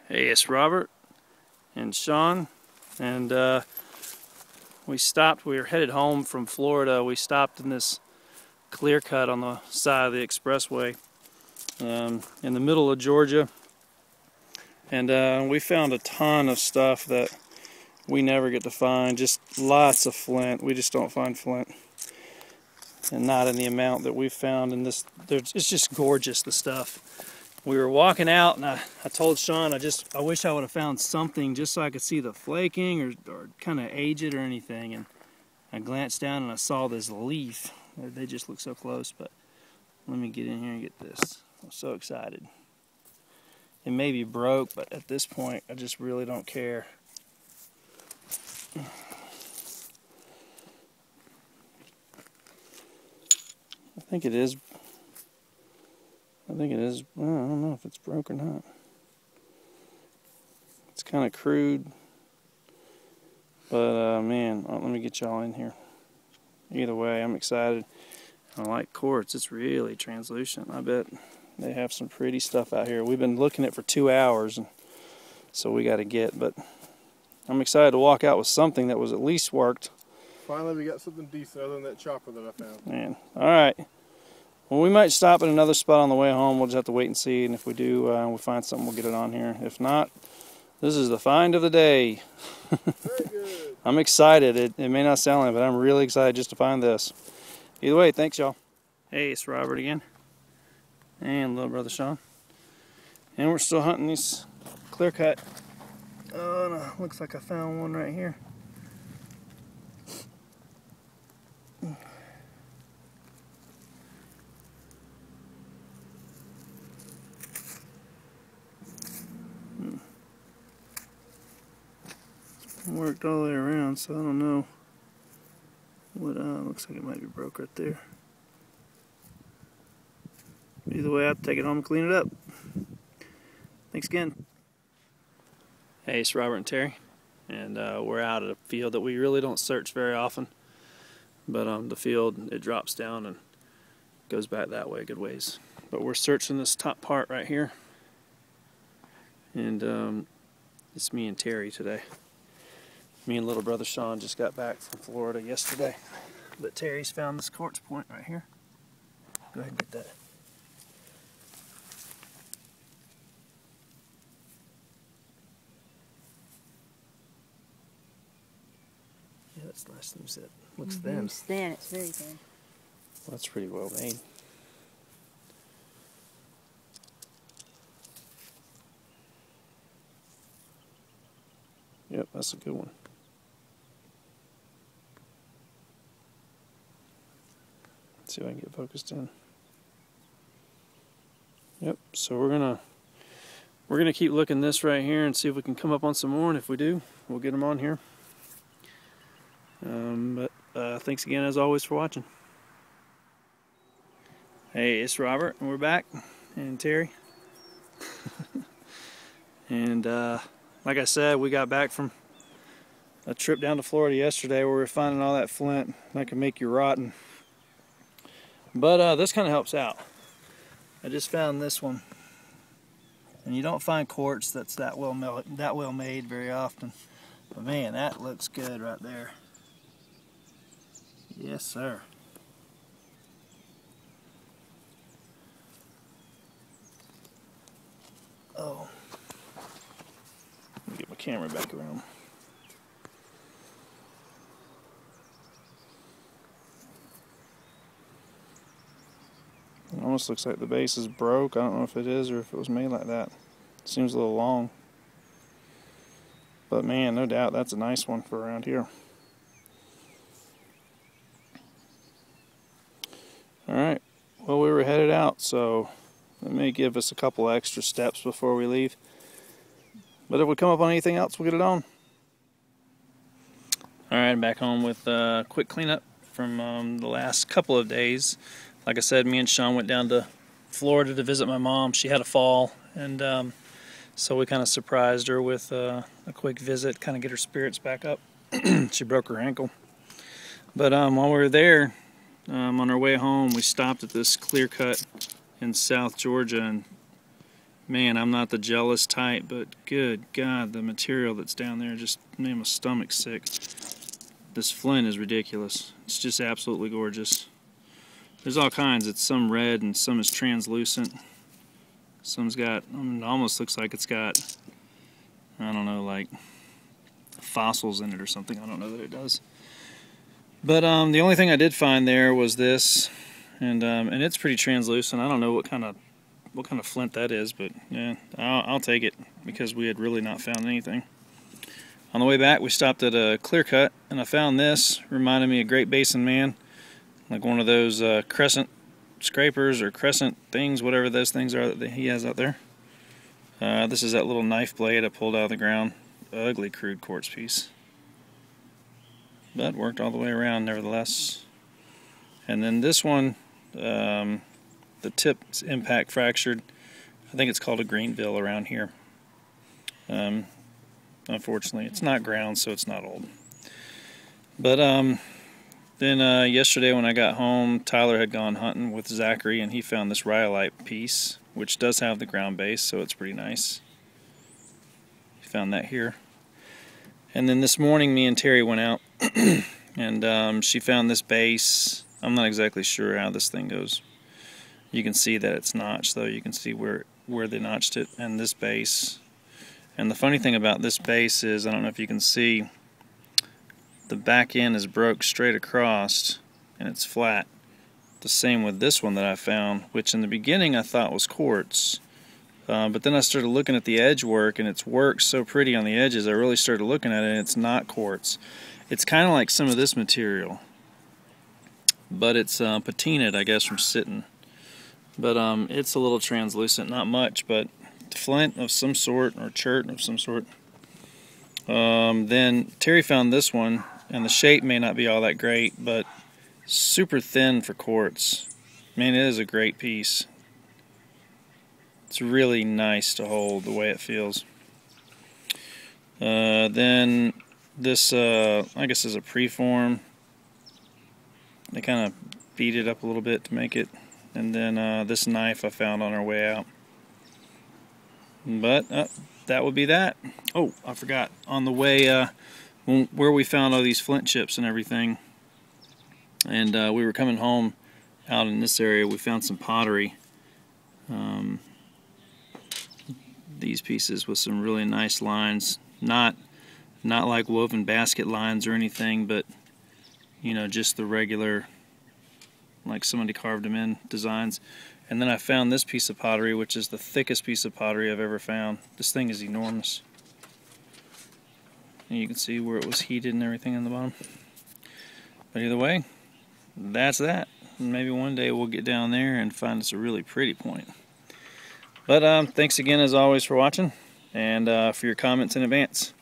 Hey, it's Robert and Sean, and we were headed home from Florida. We stopped in this clear cut on the side of the expressway in the middle of Georgia, and we found a ton of stuff that we never get to find. Just lots of flint. We just don't find flint, and not in the amount that we found in this. It's just gorgeous, the stuff. We were walking out, and I told Sean I wish I would have found something just so I could see the flaking or kind of age it or anything. And I glanced down and I saw this leaf. They just look so close, but let me get in here and get this. I'm so excited. It may be broke, but at this point I just really don't care. I think it is. Well, I don't know if it's broke or not. It's kind of crude. But, man, let me get y'all in here. Either way, I'm excited. I like quartz. It's really translucent. I bet they have some pretty stuff out here. We've been looking at it for 2 hours, and so we got to get. But I'm excited to walk out with something that was at least worked. Finally, we got something decent other than that chopper that I found. Man, all right. Well, we might stop at another spot on the way home. We'll just have to wait and see, and if we do, we find something, we'll get it on here. If not, this is the find of the day. Very good. I'm excited. It may not sound like it, but I'm really excited just to find this. Either way, thanks, y'all. Hey, it's Robert again, and little brother Sean. And we're still hunting these clear cut. Oh, no, looks like I found one right here. Worked all the way around, so I don't know what. Looks like it might be broke right there. Either way, I have to take it home and clean it up. Thanks again. Hey, it's Robert and Terry, and we're out at a field that we really don't search very often, but the field, it drops down and goes back that way a good ways. But we're searching this top part right here, and it's me and Terry today. Me and little brother Sean just got back from Florida yesterday, but Terry's found this quartz point right here. Go ahead and get that. Yeah, that's nice and set. Looks thin. It's thin. It's very thin. Well, that's pretty well made. Yep, that's a good one. See if I can get focused in. Yep, so we're gonna keep looking this right here and see if we can come up on some more, and if we do, we'll get them on here. But thanks again as always for watching. Hey, it's Robert and we're back, and Terry. And like I said, we got back from a trip down to Florida yesterday where we were finding all that flint that can make you rotten. But this kind of helps out. I just found this one, and you don't find quartz that's that well made very often. But man, that looks good right there. Yes, sir. Oh, let me get my camera back around. It almost looks like the base is broke. I don't know if it is or if it was made like that. It seems a little long. But man, no doubt that's a nice one for around here. Alright, well, we were headed out, so it may give us a couple extra steps before we leave. But if we come up on anything else, we'll get it on. Alright, I'm back home with a quick cleanup from the last couple of days. Like I said, me and Sean went down to Florida to visit my mom. She had a fall, and so we kind of surprised her with a quick visit, kind of get her spirits back up. She broke her ankle. But while we were there, on our way home, we stopped at this clear cut in South Georgia, and Man, I'm not the jealous type, but good God, the material that's down there just made my stomach sick. This flint is ridiculous. It's just absolutely gorgeous. There's all kinds. It's some red and some is translucent. Some's got, it almost looks like it's got, I don't know, like fossils in it or something. I don't know that it does. But the only thing I did find there was this, and it's pretty translucent. I don't know what kind of flint that is, but yeah, I'll take it because we had really not found anything. On the way back, we stopped at a clear cut, and I found this. Reminded me of Great Basin Man, like one of those crescent scrapers or crescent things, whatever those things are that he has out there. This is that little knife blade I pulled out of the ground. Ugly crude quartz piece, but worked all the way around nevertheless. And then this one, the tip's impact fractured. I think it's called a Greenville around here. Unfortunately, it's not ground, so it's not old. But then yesterday when I got home, Tyler had gone hunting with Zachary, and he found this rhyolite piece, which does have the ground base, so it's pretty nice. He found that here. And then this morning, me and Terry went out, and she found this base. I'm not exactly sure how this thing goes. You can see that it's notched, though. You can see where they notched it, and this base. And the funny thing about this base is, I don't know if you can see, the back end is broke straight across, and it's flat. The same with this one that I found, which in the beginning I thought was quartz. But then I started looking at the edge work, and it's worked so pretty on the edges, I really started looking at it, and it's not quartz. It's kind of like some of this material, but it's patinaed, I guess, from sitting. But it's a little translucent, not much, but flint of some sort, or chert of some sort. Then Terry found this one, and the shape may not be all that great, but super thin for quartz. Man, it is a great piece. It's really nice to hold the way it feels. Then this, I guess, is a preform. They kind of beat it up a little bit to make it. And then this knife I found on our way out. But that would be that. Oh, I forgot. On the way, where we found all these flint chips and everything, and we were coming home out in this area, we found some pottery. These pieces with some really nice lines, not like woven basket lines or anything, but you know, just the regular, like somebody carved them in designs. And then I found this piece of pottery, which is the thickest piece of pottery I've ever found. This thing is enormous, and you can see where it was heated and everything on the bottom. But either way, that's that. Maybe one day we'll get down there and find us a really pretty point. But thanks again, as always, for watching, and for your comments in advance.